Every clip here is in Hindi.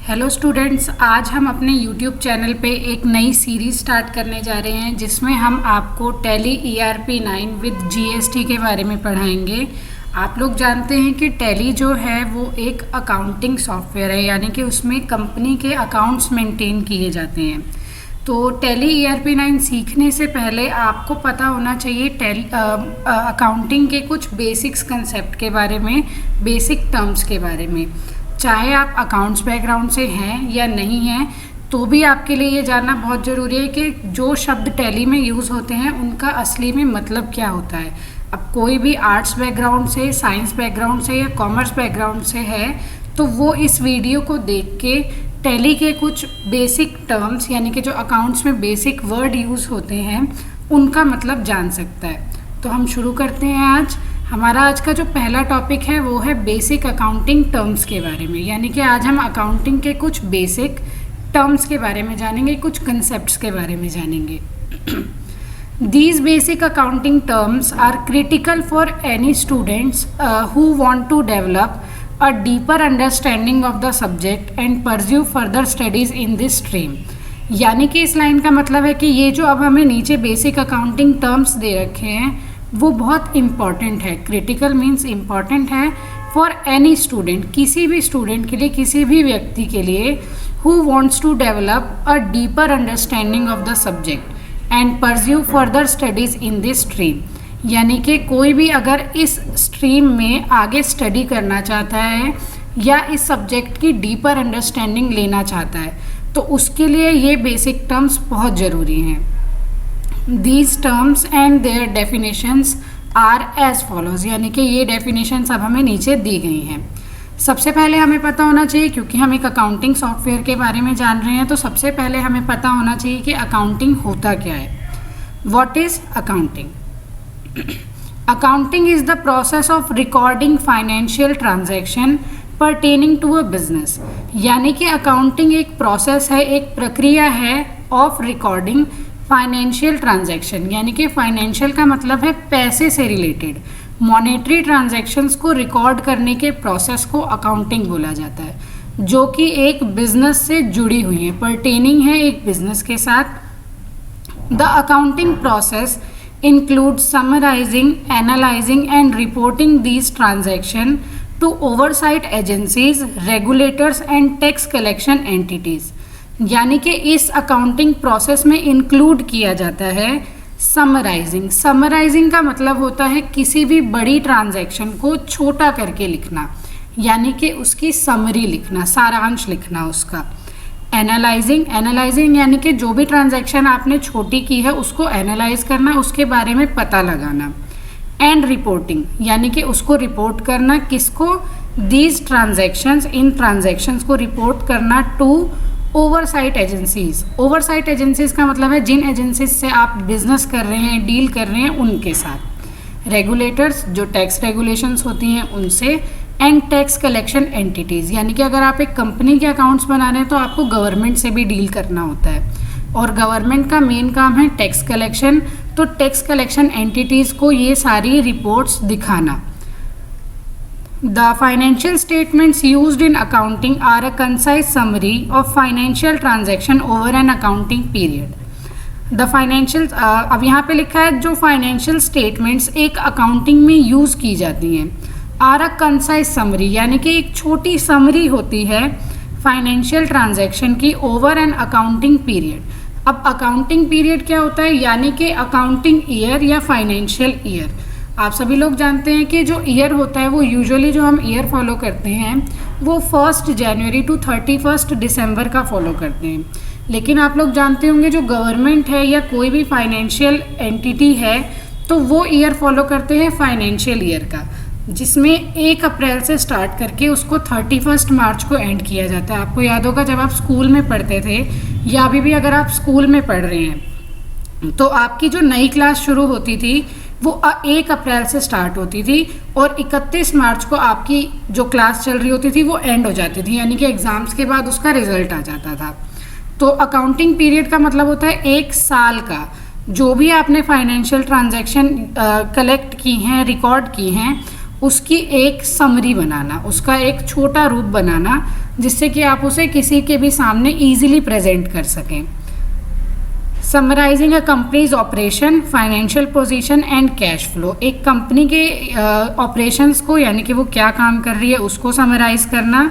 हेलो स्टूडेंट्स, आज हम अपने यूट्यूब चैनल पे एक नई सीरीज़ स्टार्ट करने जा रहे हैं जिसमें हम आपको टैली ERP9 विद GST के बारे में पढ़ाएंगे। आप लोग जानते हैं कि टैली जो है वो एक अकाउंटिंग सॉफ्टवेयर है, यानी कि उसमें कंपनी के अकाउंट्स मेंटेन किए जाते हैं। तो टैली ERP9 सीखने से पहले आपको पता होना चाहिए अकाउंटिंग के कुछ बेसिक्स कंसेप्ट के बारे में, बेसिक टर्म्स के बारे में। चाहे आप अकाउंट्स बैकग्राउंड से हैं या नहीं हैं, तो भी आपके लिए ये जानना बहुत ज़रूरी है कि जो शब्द टैली में यूज़ होते हैं उनका असली में मतलब क्या होता है। अब कोई भी आर्ट्स बैकग्राउंड से, साइंस बैकग्राउंड से या कॉमर्स बैकग्राउंड से है तो वो इस वीडियो को देख के टैली के कुछ बेसिक टर्म्स, यानी कि जो अकाउंट्स में बेसिक वर्ड यूज़ होते हैं, उनका मतलब जान सकता है। तो हम शुरू करते हैं। हमारा आज का जो पहला टॉपिक है वो है बेसिक अकाउंटिंग टर्म्स के बारे में, यानी कि आज हम अकाउंटिंग के कुछ बेसिक टर्म्स के बारे में जानेंगे, कुछ कंसेप्ट्स के बारे में जानेंगे। These basic accounting terms are critical for any students who want to develop a deeper understanding of the subject and pursue further studies in this stream। यानी कि इस लाइन का मतलब है कि ये जो अब हमें नीचे बेसिक अकाउंटिंग टर्म्स दे रखे हैं वो बहुत इम्पॉर्टेंट है। क्रिटिकल मीन्स इम्पॉर्टेंट है फॉर एनी स्टूडेंट, किसी भी स्टूडेंट के लिए, किसी भी व्यक्ति के लिए who wants to develop a deeper understanding of the subject and pursue further studies in this stream. यानी कि कोई भी अगर इस स्ट्रीम में आगे स्टडी करना चाहता है या इस सब्जेक्ट की डीपर अंडरस्टैंडिंग लेना चाहता है तो उसके लिए ये बेसिक टर्म्स बहुत ज़रूरी हैं। These terms and their definitions are as follows, यानी कि ये definitions अब हमें नीचे दी गई हैं। सबसे पहले हमें पता होना चाहिए, क्योंकि हम एक अकाउंटिंग सॉफ्टवेयर के बारे में जान रहे हैं, तो सबसे पहले हमें पता होना चाहिए कि अकाउंटिंग होता क्या है। What is accounting? Accounting is the process of recording financial transaction pertaining to a business। यानी कि अकाउंटिंग एक प्रोसेस है, एक प्रक्रिया है ऑफ रिकॉर्डिंग फाइनेंशियल ट्रांजैक्शन, यानी कि फाइनेंशियल का मतलब है पैसे से रिलेटेड मॉनेटरी ट्रांजैक्शंस को रिकॉर्ड करने के प्रोसेस को अकाउंटिंग बोला जाता है, जो कि एक बिजनेस से जुड़ी हुई है, पर्टेनिंग है एक बिजनेस के साथ। The accounting process includes summarizing, analyzing and reporting these transactions to oversight agencies, regulators and tax collection entities। यानी कि इस अकाउंटिंग प्रोसेस में इंक्लूड किया जाता है समराइजिंग। समराइजिंग का मतलब होता है किसी भी बड़ी ट्रांजैक्शन को छोटा करके लिखना, यानी कि उसकी समरी लिखना, सारांश लिखना उसका। एनालाइजिंग यानी कि जो भी ट्रांजैक्शन आपने छोटी की है उसको एनालाइज करना, उसके बारे में पता लगाना। एंड रिपोर्टिंग यानी कि उसको रिपोर्ट करना, किसको? दीज ट्रांजैक्शंस, इन ट्रांजैक्शंस को रिपोर्ट करना to oversight agencies. Oversight agencies का मतलब है जिन एजेंसीज से आप बिजनेस कर रहे हैं, डील कर रहे हैं, उनके साथ। रेगुलेटर्स, जो टैक्स रेगुलेशंस होती हैं उनसे। एंड टैक्स कलेक्शन एंटिटीज़, यानी कि अगर आप एक कंपनी के अकाउंट्स बना रहे हैं तो आपको गवर्नमेंट से भी डील करना होता है, और गवर्नमेंट का मेन काम है टैक्स कलेक्शन। तो टैक्स कलेक्शन एंटिटीज़ को ये सारी रिपोर्ट्स दिखाना। The financial statements used in accounting are a concise summary of financial transaction over an accounting period। The financial अब यहाँ पे लिखा है जो financial statements एक अकाउंटिंग में यूज़ की जाती हैं, are a concise summary, यानी कि एक छोटी समरी होती है फाइनेंशियल ट्रांजैक्शन की ओवर एन अकाउंटिंग पीरियड। अब अकाउंटिंग पीरियड क्या होता है? यानी कि अकाउंटिंग ईयर या फाइनेंशियल ईयर। आप सभी लोग जानते हैं कि जो ईयर होता है वो यूजुअली जो हम ईयर फॉलो करते हैं वो 1 जनवरी टू 31 दिसंबर का फॉलो करते हैं। लेकिन आप लोग जानते होंगे जो गवर्नमेंट है या कोई भी फाइनेंशियल एंटिटी है तो वो ईयर फॉलो करते हैं फाइनेंशियल ईयर का, जिसमें 1 अप्रैल से स्टार्ट करके उसको 31 मार्च को एंड किया जाता है। आपको याद होगा जब आप स्कूल में पढ़ते थे या अभी भी अगर आप स्कूल में पढ़ रहे हैं तो आपकी जो नई क्लास शुरू होती थी वो 1 अप्रैल से स्टार्ट होती थी और 31 मार्च को आपकी जो क्लास चल रही होती थी वो एंड हो जाती थी, यानी कि एग्ज़ाम्स के बाद उसका रिजल्ट आ जाता था। तो अकाउंटिंग पीरियड का मतलब होता है 1 साल का, जो भी आपने फाइनेंशियल ट्रांजैक्शन कलेक्ट की हैं, रिकॉर्ड की हैं, उसकी एक समरी बनाना, उसका एक छोटा रूप बनाना जिससे कि आप उसे किसी के भी सामने ईजिली प्रेजेंट कर सकें। Summarizing a company's operation, financial position and cash flow. एक कंपनी के ऑपरेशंस को यानी कि वो क्या काम कर रही है उसको समराइज करना,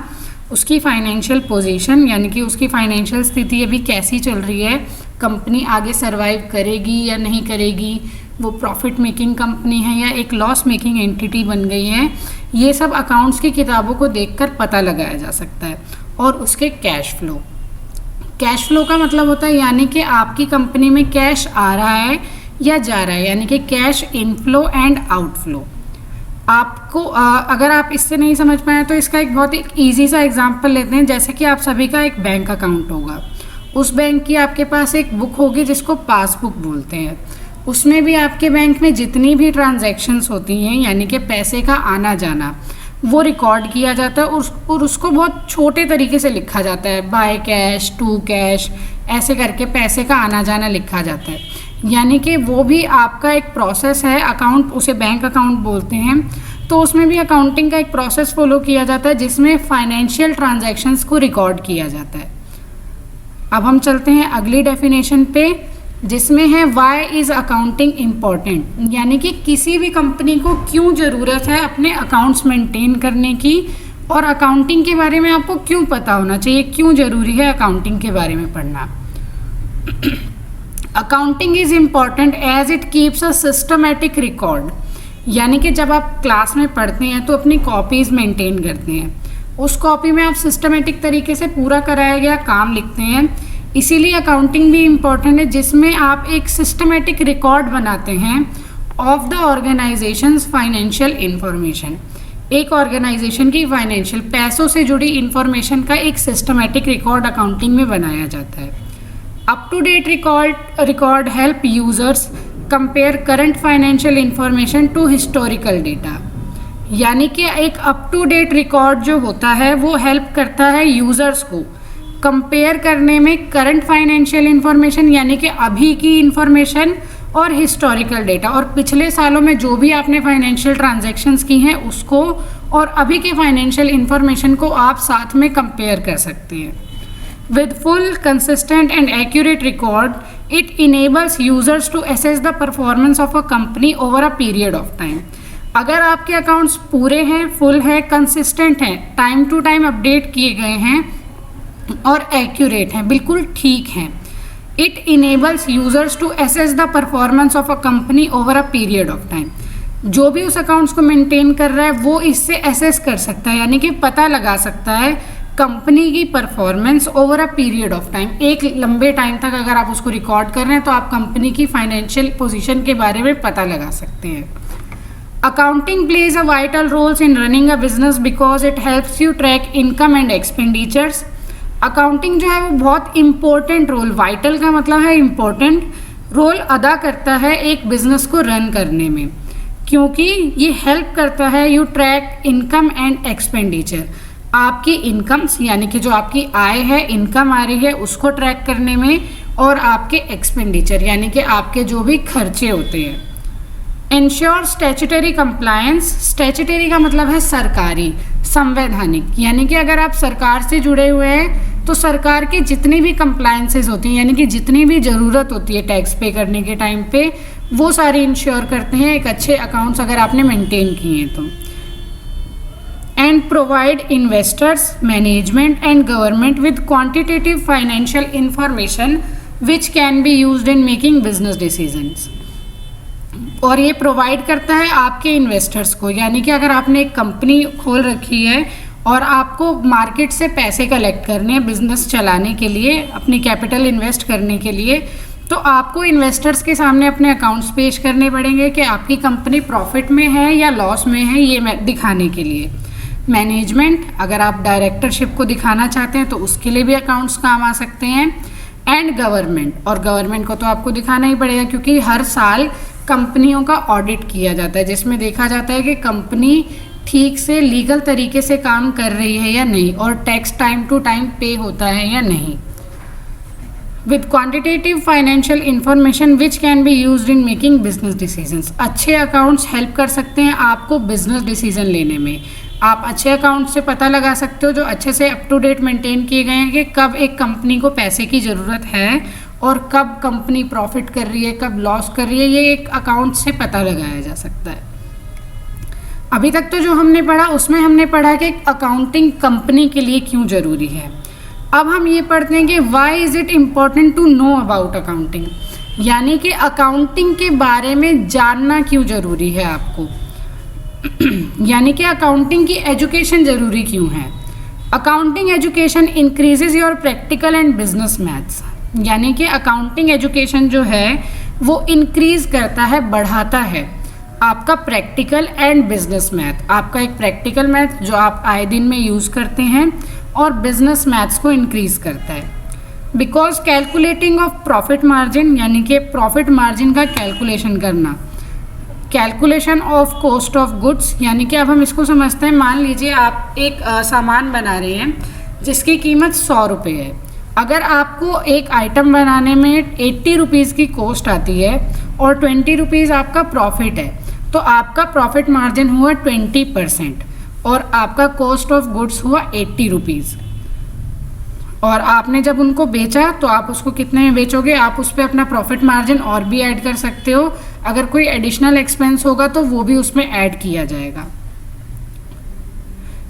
उसकी फाइनेंशियल पोजीशन यानी कि उसकी फाइनेंशियल स्थिति अभी कैसी चल रही है, कंपनी आगे सरवाइव करेगी या नहीं करेगी, वो प्रॉफिट मेकिंग कंपनी है या एक लॉस मेकिंग एंटिटी बन गई है, ये सब अकाउंट्स की किताबों को देखकर पता लगाया जा सकता है। और उसके कैश फ्लो, कैश फ्लो का मतलब होता है यानी कि आपकी कंपनी में कैश आ रहा है या जा रहा है, यानी कि कैश इनफ्लो एंड आउटफ्लो। आपको अगर आप इससे नहीं समझ पाए तो इसका एक बहुत ईजी सा एग्जांपल लेते हैं। जैसे कि आप सभी का एक बैंक अकाउंट होगा, उस बैंक की आपके पास एक बुक होगी जिसको पासबुक बोलते हैं। उसमें भी आपके बैंक में जितनी भी ट्रांजैक्शंस होती हैं यानी कि पैसे का आना जाना वो रिकॉर्ड किया जाता है और उसको बहुत छोटे तरीके से लिखा जाता है, बाय कैश, टू कैश, ऐसे करके पैसे का आना जाना लिखा जाता है। यानी कि वो भी आपका एक प्रोसेस है, अकाउंट उसे बैंक अकाउंट बोलते हैं। तो उसमें भी अकाउंटिंग का एक प्रोसेस फॉलो किया जाता है जिसमें फाइनेंशियल ट्रांजैक्शंस को रिकॉर्ड किया जाता है। अब हम चलते हैं अगली डेफिनेशन पे, जिसमें है वाई इज़ अकाउंटिंग इम्पॉर्टेंट, यानी कि किसी भी कंपनी को क्यों ज़रूरत है अपने अकाउंट्स मेंटेन करने की और अकाउंटिंग के बारे में आपको क्यों पता होना चाहिए, क्यों ज़रूरी है अकाउंटिंग के बारे में पढ़ना। Accounting is important as it keeps a systematic record, यानी कि जब आप क्लास में पढ़ते हैं तो अपनी कॉपीज़ मेंटेन करते हैं, उस कॉपी में आप सिस्टमेटिक तरीके से पूरा कराया गया काम लिखते हैं। इसीलिए अकाउंटिंग भी इम्पॉर्टेंट है जिसमें आप एक सिस्टमेटिक रिकॉर्ड बनाते हैं of the organisations financial information. एक ऑर्गेनाइजेशन की फाइनेंशियल पैसों से जुड़ी इंफॉर्मेशन का एक सिस्टमेटिक रिकॉर्ड अकाउंटिंग में बनाया जाता है। Up to date record help users compare current financial information to historical data, यानी कि एक अप टू डेट रिकॉर्ड जो होता है वो हेल्प करता है यूजर्स को कंपेयर करने में करंट फाइनेंशियल इंफॉर्मेशन यानी कि अभी की इंफॉर्मेशन और हिस्टोरिकल डेटा, और पिछले सालों में जो भी आपने फाइनेंशियल ट्रांजैक्शंस की हैं उसको और अभी के फाइनेंशियल इंफॉर्मेशन को आप साथ में कंपेयर कर सकते हैं। With full, consistent and accurate record it enables users to assess the performance of a company over a period of time. अगर आपके अकाउंट्स पूरे हैं, फुल है, कंसिस्टेंट हैं, टाइम टू टाइम अपडेट किए गए हैं और एक्यूरेट हैं, बिल्कुल ठीक हैं, it enables users to assess the performance of a company over a period of time. जो भी उस अकाउंट्स को मेंटेन कर रहा है वो इससे असेस कर सकता है, यानी कि पता लगा सकता है कंपनी की performance over a period of time. एक लंबे टाइम तक अगर आप उसको रिकॉर्ड कर रहे हैं तो आप कंपनी की फाइनेंशियल पोजीशन के बारे में पता लगा सकते हैं। Accounting plays a vital roles in running a business because it helps you track income and expenditures. Accounting जो है वो बहुत इम्पोर्टेंट रोल, वाइटल का मतलब है इम्पोर्टेंट, रोल अदा करता है एक बिजनेस को रन करने में, क्योंकि ये हेल्प करता है you track income and expenditure. आपकी इनकम्स यानी कि जो आपकी आय है, इनकम आ रही है, उसको ट्रैक करने में, और आपके एक्सपेंडिचर यानी कि आपके जो भी खर्चे होते हैं। इंश्योर स्टैट्यूटरी कंप्लायंस, स्टैट्यूटरी का मतलब है सरकारी, संवैधानिक, यानी कि अगर आप सरकार से जुड़े हुए हैं तो सरकार की जितनी भी कंप्लायंसेस होती हैं यानी कि जितनी भी ज़रूरत होती है टैक्स पे करने के टाइम पे, वो सारी इंश्योर करते हैं एक अच्छे अकाउंट्स अगर आपने मेंटेन किए हैं तो। And provide investors, management and government with quantitative financial information which can be used in making business decisions. और ये प्रोवाइड करता है आपके इन्वेस्टर्स को, यानी कि अगर आपने एक कंपनी खोल रखी है और आपको मार्केट से पैसे कलेक्ट करने हैं बिजनेस चलाने के लिए, अपनी कैपिटल इन्वेस्ट करने के लिए, तो आपको इन्वेस्टर्स के सामने अपने अकाउंट्स पेश करने पड़ेंगे कि आपकी कंपनी प्रॉफिट में है या लॉस में है, ये दिखाने के लिए। मैनेजमेंट, अगर आप डायरेक्टरशिप को दिखाना चाहते हैं तो उसके लिए भी अकाउंट्स काम आ सकते हैं। एंड गवर्नमेंट, और गवर्नमेंट को तो आपको दिखाना ही पड़ेगा क्योंकि हर साल कंपनियों का ऑडिट किया जाता है जिसमें देखा जाता है कि कंपनी ठीक से लीगल तरीके से काम कर रही है या नहीं, और टैक्स टाइम टू टाइम पे होता है या नहीं। With quantitative financial information which can be used in making business decisions. अच्छे अकाउंट्स हेल्प कर सकते हैं आपको बिजनेस डिसीजन लेने में। आप अच्छे अकाउंट से पता लगा सकते हो जो अच्छे से अप टू डेट मेंटेन किए गए हैं कि कब एक कंपनी को पैसे की ज़रूरत है और कब कंपनी प्रॉफिट कर रही है, कब लॉस कर रही है, ये एक अकाउंट से पता लगाया जा सकता है। अभी तक तो जो हमने पढ़ा उसमें हमने पढ़ा कि अकाउंटिंग कंपनी के लिए क्यों ज़रूरी है। अब हम ये पढ़ते हैं कि why is it important to know about accounting, यानी कि अकाउंटिंग के बारे में जानना क्यों ज़रूरी है आपको यानी कि अकाउंटिंग की एजुकेशन ज़रूरी क्यों है। Accounting education increases your practical and business maths, यानी कि अकाउंटिंग एजुकेशन जो है वो इंक्रीज करता है, बढ़ाता है आपका प्रैक्टिकल एंड बिजनेस मैथ, आपका एक प्रैक्टिकल मैथ जो आप आए दिन में यूज़ करते हैं और बिजनेस मैथ्स को इंक्रीज करता है। Because calculating of profit margin, यानी कि प्रॉफिट मार्जिन का कैलकुलेशन करना, calculation of cost of goods, यानी कि अब हम इसको समझते हैं, मान लीजिए आप एक सामान बना रहे हैं जिसकी कीमत 100 रुपये है। अगर आपको एक आइटम बनाने में 80 रुपीज़ की कॉस्ट आती है और 20 रुपीज़ आपका प्रॉफिट है, तो आपका प्रॉफिट मार्जिन हुआ 20% और आपका कॉस्ट ऑफ गुड्स हुआ 80 रुपीज़। और आपने जब उनको बेचा तो आप उसको कितने में बेचोगे, आप उस पर अपना प्रॉफिट मार्जिन और भी ऐड कर सकते हो। अगर कोई एडिशनल एक्सपेंस होगा तो वो भी उसमें ऐड किया जाएगा।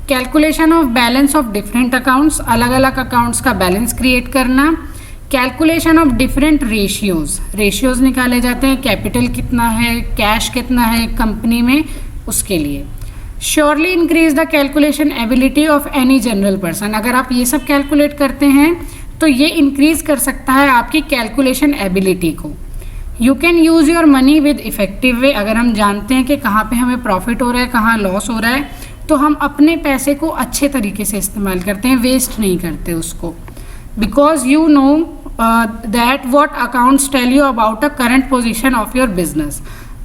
Calculation of balance of different accounts, अलग अलग अकाउंट्स का बैलेंस क्रिएट करना। कैलकुलेशन ऑफ डिफरेंट रेशियोज निकाले जाते हैं, कैपिटल कितना है, कैश कितना है कंपनी में, उसके लिए। Surely increase the calculation ability of any general person, अगर आप ये सब कैलकुलेट करते हैं तो ये इंक्रीज कर सकता है आपकी कैलकुलेशन एबिलिटी को। You can use your money with effective way, अगर हम जानते हैं कि कहाँ पे हमें प्रॉफिट हो रहा है, कहाँ लॉस हो रहा है, तो हम अपने पैसे को अच्छे तरीके से इस्तेमाल करते हैं, वेस्ट नहीं करते उसको। Because you know that what accounts tell you about a current position of your business.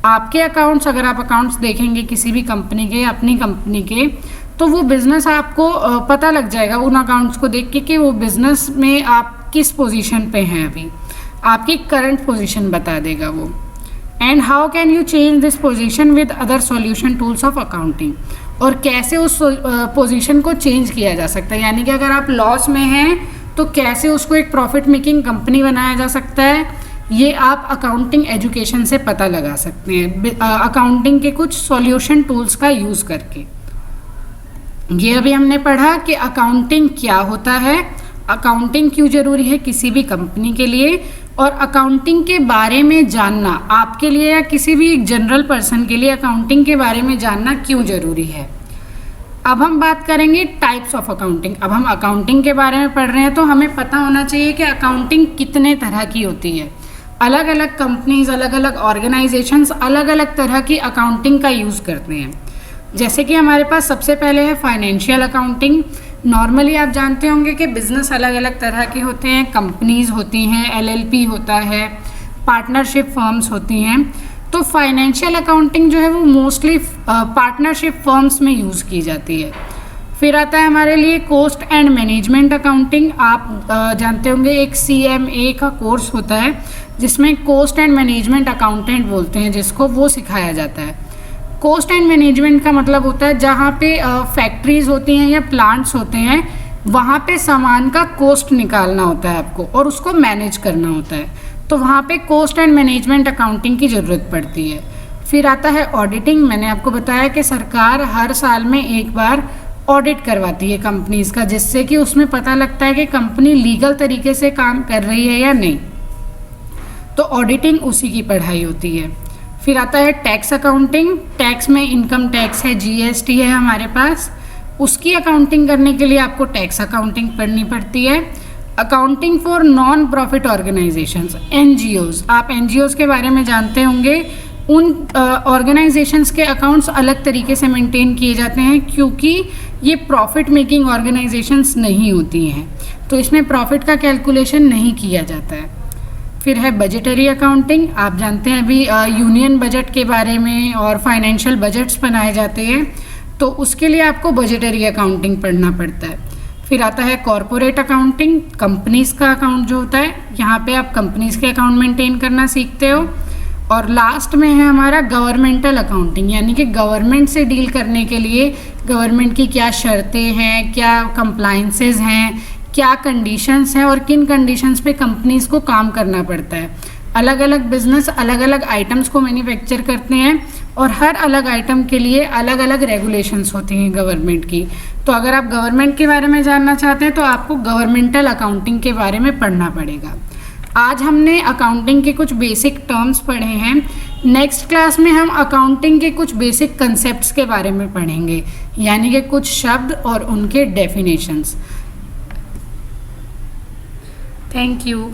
आपके अकाउंट्स, अगर आप अकाउंट्स देखेंगे किसी भी कंपनी के, अपनी कंपनी के, तो वो बिज़नेस आपको पता लग जाएगा उन अकाउंट्स को देख के कि वो बिज़नेस में आप किस पोजीशन पे हैं, अभी आपकी करंट पोजीशन बता देगा वो। And how can you change this position with other solution tools of accounting, और कैसे उस पोजीशन को चेंज किया जा सकता है, यानी कि अगर आप लॉस में हैं तो कैसे उसको एक प्रॉफिट मेकिंग कंपनी बनाया जा सकता है, ये आप अकाउंटिंग एजुकेशन से पता लगा सकते हैं अकाउंटिंग के कुछ सॉल्यूशन टूल्स का यूज़ करके। ये अभी हमने पढ़ा कि अकाउंटिंग क्या होता है, अकाउंटिंग क्यों ज़रूरी है किसी भी कंपनी के लिए, और अकाउंटिंग के बारे में जानना आपके लिए या किसी भी जनरल पर्सन के लिए अकाउंटिंग के बारे में जानना क्यों ज़रूरी है। अब हम बात करेंगे टाइप्स ऑफ अकाउंटिंग। अब हम अकाउंटिंग के बारे में पढ़ रहे हैं तो हमें पता होना चाहिए कि अकाउंटिंग कितने तरह की होती है। अलग अलग कंपनीज, अलग अलग ऑर्गेनाइजेशंस अलग अलग तरह की अकाउंटिंग का यूज़ करते हैं। जैसे कि हमारे पास सबसे पहले है फाइनेंशियल अकाउंटिंग। नॉर्मली आप जानते होंगे कि बिज़नेस अलग अलग तरह के होते हैं, कंपनीज होती हैं, LLP होता है, पार्टनरशिप फर्म्स होती हैं। तो फाइनेंशियल अकाउंटिंग जो है वो मोस्टली पार्टनरशिप फर्म्स में यूज़ की जाती है। फिर आता है हमारे लिए कॉस्ट एंड मैनेजमेंट अकाउंटिंग। आप जानते होंगे एक CMA का कोर्स होता है जिसमें कॉस्ट एंड मैनेजमेंट अकाउंटेंट बोलते हैं जिसको, वो सिखाया जाता है। कॉस्ट एंड मैनेजमेंट का मतलब होता है जहाँ पे फैक्ट्रीज होती हैं या प्लांट्स होते हैं, वहाँ पे सामान का कॉस्ट निकालना होता है आपको और उसको मैनेज करना होता है, तो वहाँ पे कॉस्ट एंड मैनेजमेंट अकाउंटिंग की ज़रूरत पड़ती है। फिर आता है ऑडिटिंग। मैंने आपको बताया कि सरकार हर साल में एक बार ऑडिट करवाती है कंपनीज़ का, जिससे कि उसमें पता लगता है कि कंपनी लीगल तरीके से काम कर रही है या नहीं, तो ऑडिटिंग उसी की पढ़ाई होती है। फिर आता है टैक्स अकाउंटिंग। टैक्स में इनकम टैक्स है, GST है हमारे पास, उसकी अकाउंटिंग करने के लिए आपको टैक्स अकाउंटिंग पढ़नी पड़ती है। Accounting for non profit organisations, NGOs। आप NGOs के बारे में जानते होंगे। उन ऑर्गेनाइजेशंस के अकाउंट्स अलग तरीके से मेंटेन किए जाते हैं क्योंकि ये प्रॉफिट मेकिंग ऑर्गेनाइजेशंस नहीं होती हैं, तो इसमें प्रॉफिट का कैलकुलेशन नहीं किया जाता है। फिर है बजटरी अकाउंटिंग। आप जानते हैं अभी यूनियन बजट के बारे में और फाइनेंशियल बजट्स बनाए जाते हैं, तो उसके लिए आपको बजटरी अकाउंटिंग पढ़ना पड़ता है। फिर आता है कॉरपोरेट अकाउंटिंग। कंपनीज़ का अकाउंट जो होता है, यहाँ पे आप कंपनीज़ के अकाउंट मेंटेन करना सीखते हो। और लास्ट में है हमारा गवर्नमेंटल अकाउंटिंग, यानी कि गवर्नमेंट से डील करने के लिए गवर्नमेंट की क्या शर्तें हैं, क्या कंप्लाइंसेस हैं, क्या कंडीशंस हैं और किन कंडीशंस पे कंपनीज को काम करना पड़ता है। अलग अलग बिजनेस अलग अलग आइटम्स को मैन्युफैक्चर करते हैं और हर अलग आइटम के लिए अलग अलग रेगुलेशंस होती हैं गवर्नमेंट की। तो अगर आप गवर्नमेंट के बारे में जानना चाहते हैं तो आपको गवर्नमेंटल अकाउंटिंग के बारे में पढ़ना पड़ेगा। आज हमने अकाउंटिंग के कुछ बेसिक टर्म्स पढ़े हैं। नेक्स्ट क्लास में हम अकाउंटिंग के कुछ बेसिक कंसेप्ट्स के बारे में पढ़ेंगे, यानी कि कुछ शब्द और उनके डेफिनेशंस। Thank you.